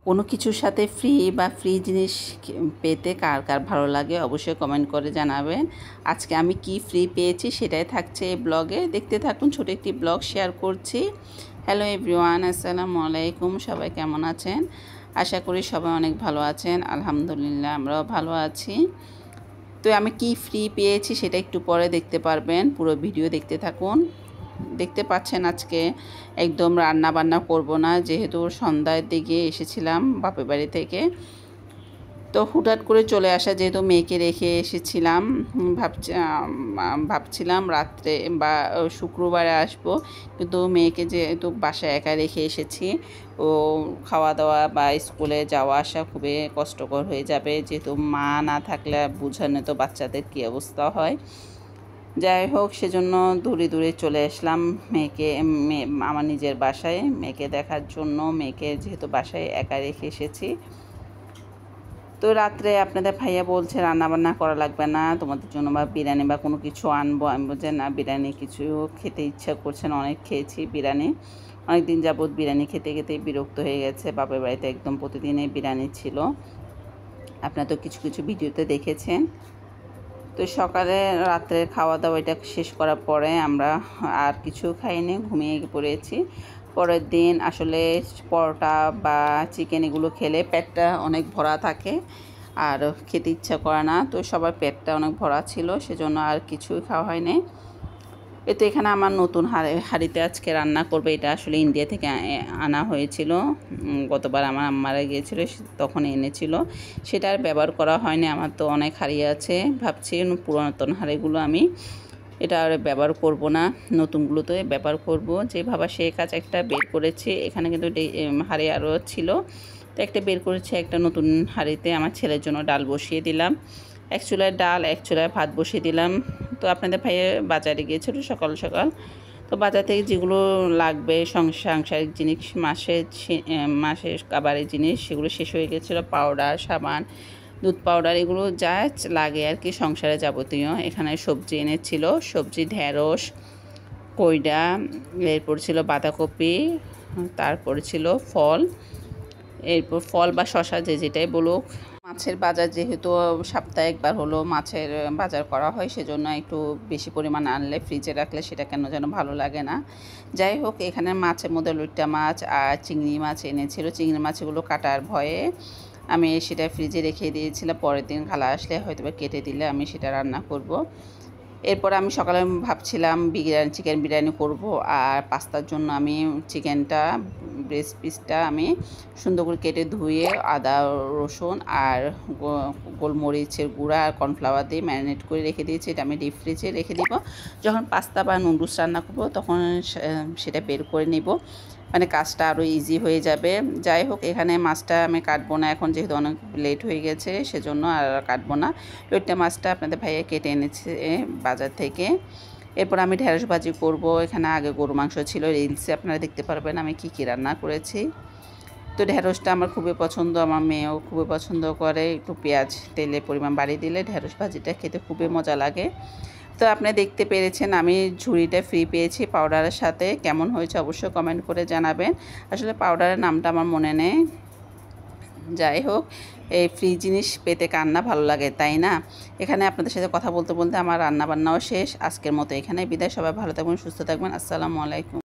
কোনো কিছুর সাথে ফ্রি বা ফ্রি জিনিস পেতে কার কার ভালো লাগে অবশ্যই কমেন্ট করে জানাবেন। আজকে আমি কি ফ্রি পেয়েছি সেটাই থাকছে এই ব্লগে, দেখতে থাকুন। ছোট একটি ব্লগ শেয়ার করছি। হ্যালো এভরিওয়ান, আসসালামু আলাইকুম। সবাই কেমন আছেন? আশা করি সবাই অনেক ভালো আছেন। আলহামদুলিল্লাহ আমরাও ভালো আছি। তো আমি কি ফ্রি পেয়েছি সেটা একটু পরে দেখতে পারবেন, পুরো ভিডিও দেখতে থাকুন। দেখতে পাচ্ছেন আজকে একদম রান্না বান্না করব না, যেহেতু সন্ধ্যার দিকে এসেছিলাম বাপের বাড়ি থেকে। তো হুটহাট করে চলে আসা, যেহেতু মেয়েকে রেখে এসেছিলাম। ভাবছিলাম রাত্রে বা শুক্রবারে আসব, কিন্তু মেয়েকে যেহেতু বাসায় একা রেখে এসেছি, ও খাওয়া দাওয়া বা স্কুলে যাওয়া আসা খুবই কষ্টকর হয়ে যাবে, যেহেতু মা না থাকলে বুঝানো তো বাচ্চাদের কী অবস্থা হয়। যাই হোক, সেজন্য দূরে দূরে চলে আসলাম মেয়েকে আমার নিজের বাসায় মেয়েকে দেখার জন্য। মেয়েকে যেহেতু বাসায় একা রেখে এসেছি, তো রাত্রে আপনাদের ভাইয়া বলছে রান্নাবান্না করা লাগবে না তোমাদের জন্য, বা বিরিয়ানি বা কোনো কিছু আনবো। আমি বলছি না, বিরিয়ানি কিছু খেতে ইচ্ছা করছে না, অনেক খেয়েছি বিরিয়ানি, অনেক দিন যাবৎ বিরিয়ানি খেতে খেতে বিরক্ত হয়ে গেছে। বাপের বাড়িতে একদম প্রতিদিনই বিরিয়ানি ছিল, আপনারা তো কিছু কিছু ভিডিওতে দেখেছেন। তো সকালে রাত্রের খাওয়া দাওয়া এটা শেষ করার পরে আমরা আর কিছু খাইনি, ঘুমিয়ে পড়েছি। পরের দিন আসলে পরোটা বা চিকেন এগুলো খেলে পেটটা অনেক ভরা থাকে আর খেতে ইচ্ছা করে না। তো সবার পেটটা অনেক ভরা ছিল, সেজন্য আর কিছুই খাওয়া হয়নি। তো এখানে আমার নতুন হাঁড়িতে আজকে রান্না করবে। এটা আসলে ইন্ডিয়া থেকে আনা হয়েছিল, গতবার আমার আম্মারা গিয়েছিল তখন এনেছিল, সেটা আর ব্যবহার করা হয়নি। আমার তো অনেক হাঁড়ি আছে, ভাবছি পুরাতন হাঁড়িগুলো আমি এটা আর ব্যবহার করব না, নতুনগুলোতে ব্যবহার করব। যে ভাবা সে কাজ একটা বের করেছি, এখানে কিন্তু হাঁড়ি আরও ছিল, তো একটা বের করেছি একটা নতুন হাঁড়িতে। আমার ছেলের জন্য ডাল বসিয়ে দিলাম, এক চুলায় ডাল এক চুলায় ভাত বসিয়ে দিলাম। তো আপনাদের ভাইয়ে বাজারে গিয়েছিল সকাল সকাল, তো বাজার থেকে যেগুলো লাগবে সাংসারিক জিনিস, মাসের খাবারের জিনিস, সেগুলো শেষ হয়ে গেছিলো। পাউডার, সাবান, দুধ পাউডার, এগুলো যা লাগে আর কি সংসারে যাবতীয়। এখানে সবজি এনেছিল, সবজি ঢেঁড়স, কইডা, এরপর ছিল বাঁধাকপি, তারপর ছিল ফল, এরপর ফল বা শশা যে যেটাই বলুক। মাছের বাজার যেহেতু সপ্তাহে একবার হলো মাছের বাজার করা হয়, সেজন্য একটু বেশি পরিমাণ আনলে ফ্রিজে রাখলে সেটা কেন যেন ভালো লাগে না। যাই হোক, এখানে মাছের মধ্যে লইট্টা মাছ আর চিংড়ি মাছ এনেছিল। চিংড়ি মাছগুলো কাটার ভয়ে আমি সেটা ফ্রিজে রেখে দিয়েছিলাম, পরের দিন খালা আসলে হয়তো কেটে দিলে আমি সেটা রান্না করব। এরপর আমি সকালে ভাবছিলাম চিকেন বিরিয়ানি করব, আর পাস্তার জন্য আমি চিকেনটা ব্রেস্ট পিসটা আমি সুন্দর করে কেটে ধুয়ে আদা রসুন আর গোলমরিচের গুঁড়া আর কর্নফ্লাওয়ার দিয়ে ম্যারিনেট করে রেখে দিয়েছি। এটা আমি ডিপ ফ্রিজে রেখে দিব, যখন পাস্তা বা নুডলস রান্না করব তখন সেটা বের করে নিব, মানে কাজটা আরও ইজি হয়ে যাবে। যাই হোক, এখানে মাছটা আমি কাটবো না এখন, যেহেতু অনেক লেট হয়ে গেছে, সেজন্য আর কাটবো না। লইট্টা মাছটা আপনাদের ভাইয়া কেটে এনেছে বাজার থেকে। এরপর আমি ঢেঁড়স ভাজি করব। এখানে আগে গরু মাংস ছিল, রিলসে আপনারা দেখতে পারবেন আমি কী কী রান্না করেছি। তো ঢেঁড়সটা আমার খুবই পছন্দ, আমার মেয়েও খুবই পছন্দ করে। একটু পেঁয়াজ তেলের পরিমাণ বাড়িয়ে দিলে ঢেঁড়স ভাজিটা খেতে খুবই মজা লাগে। তো আপনি দেখতে পেরেছেন আমি ঝুড়িটা ফ্রি পেয়েছি পাউডারের সাথে। কেমন হয়েছে অবশ্যই কমেন্ট করে জানাবেন। আসলে পাউডারের নামটা আমার মনে নেই। যাই হোক, এই ফ্রি জিনিস পেতে কার না ভালো লাগে, তাই না? এখানে আপনাদের সাথে কথা বলতে বলতে আমার রান্না বান্নাও শেষ। আজকের মতো এখানেই বিদায়। সবাই ভালো থাকবেন, সুস্থ থাকবেন। আসসালামু আলাইকুম।